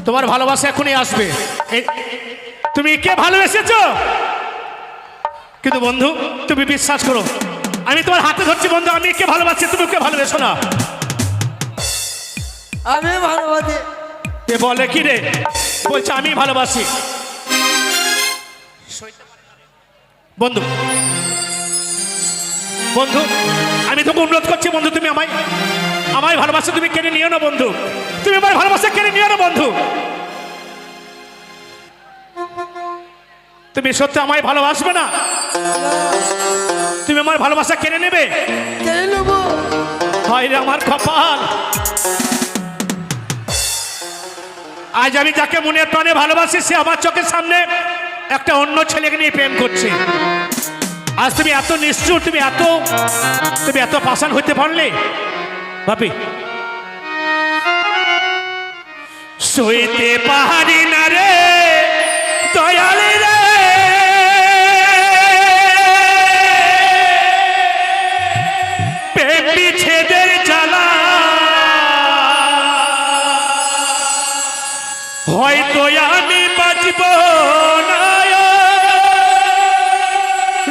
তোমার ভালোবাসা এখনই আসবে। তুমি কে ভালোবেসেছো, কিন্তু বন্ধু তুমি বিশ্বাস করো, আমি তোমার হাতে ধরছি বন্ধু, আমি কে ভালোবাসি, তুমি কে ভালোবেসো না। আমি ভালোবাসি। কে বলে কি রে, বলছে আমি ভালোবাসি। বন্ধু বন্ধু আমি তোকে অনুরোধ করছি বন্ধু, তুমি আমায় ভালোবাসা তুমি কেড়ে নিও না বন্ধু, তুমি আমার ভালোবাসা কেড়ে নিও না বন্ধু। তুমি সত্যি আমায় ভালোবাসবে না, তুমি আমার ভালোবাসা কেড়ে নেবে। কেড়ে নেবো। হায় রে আমার কপাল, আজ আমি যাকে মনের প্রাণে ভালোবাসি সে আমার চোখের সামনে একটা অন্য ছেলেকে নিয়ে প্রেম করছে। আজ তুমি এত নিষ্ঠুর, তুমি এত পাষাণ হইতে পারলে বাপি। সইতে পাহাড়ি না রে দয়ালে রে, প্রেম বিচ্ছেদের জ্বালা, হয়তো আমি বাঁচব না,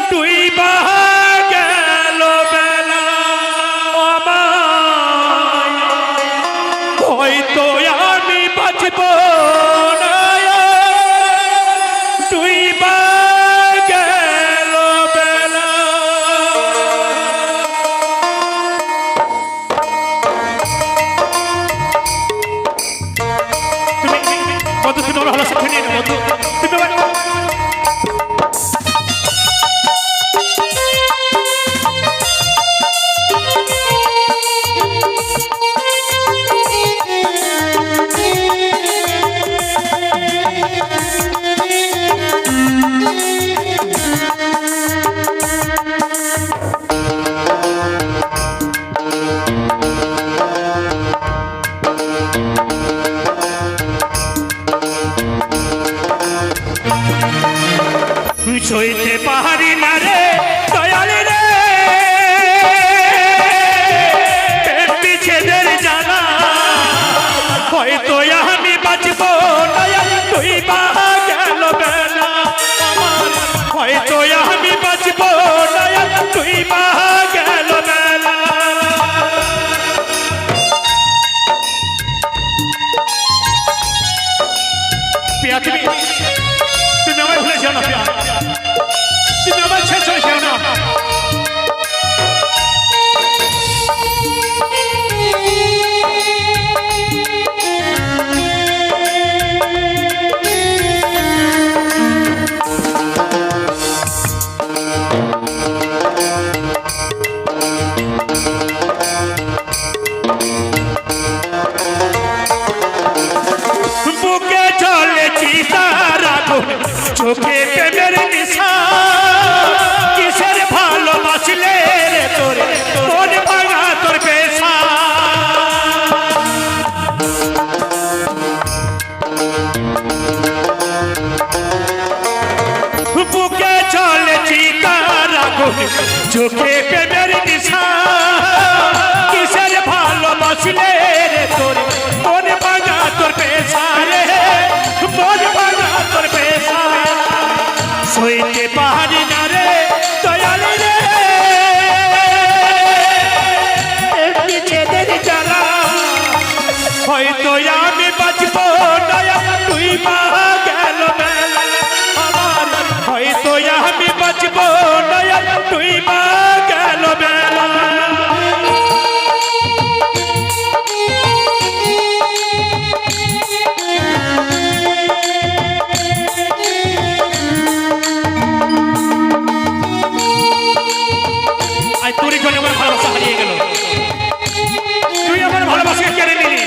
ডুইবা গেল বেলা আমায়, হয়তো আমি বাঁচব না, ডুইবা গেল বেলা। তুমি বন্ধু, তুমি আমার ভালো শিখে নিয়ে বন্ধু, তুমি সইতে পাহাড়ি না রে দয়ালে রে, প্রেম বিচ্ছেদের জ্বালা, হয়তো আমি বাঁচব না, ডুইবা গেল বেলা আমার, হয়তো আমি বাঁচব না, ডুইবা গেল বেলা। পিয়া তুমি আমায় ভুলে যাও না, পিয়া তুমি আমার শেষ হয়ে যাও না। বুকে চলে চিতার আগুন, চোখে প্রেমের নিশা, কিসের ভালোবাসলে রে তোর মন ভাঙা তোর পেশা। বুকে চলে চিতার আগুন, চোখে প্রেমের নিশা, কিসের ভালোবাসলে রে তোর মন ভাঙা তোর পেশা রে, মন ভাঙা তোর পেশা। সইতে পাহাড়ি না রে দয়ালে রে, বিচ্ছেদের জ্বালা, হয়তো আমি বাঁচব না, ডুইবা গেল বেলা আমার, হয়তো আমি বাঁচব না, ডুইবা গেল বেলা। তোর জন্য আমার ভালোবাসা হারিয়ে গেল, তুই আমার ভালোবাসা কেড়ে নিলি।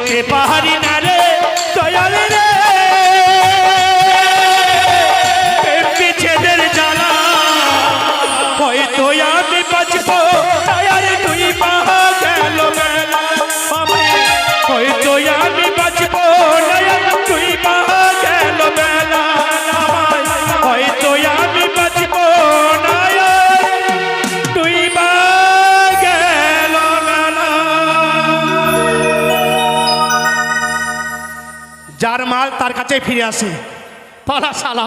সইতে পাহাড়ি না রে দয়াল রে প্রেম বিচ্ছেদের জ্বালা হয়তো আমি বাঁচবো দয়াল তুই পাহা গেল বেলা হয়তো আমি বাঁচবো দয়াল তুই পাহা গেল বেলা হয়তো আমি বাঁচবো তুই বা গেল বেলা। যার মাল তার কাছে ফিরে আসে পালা শালা।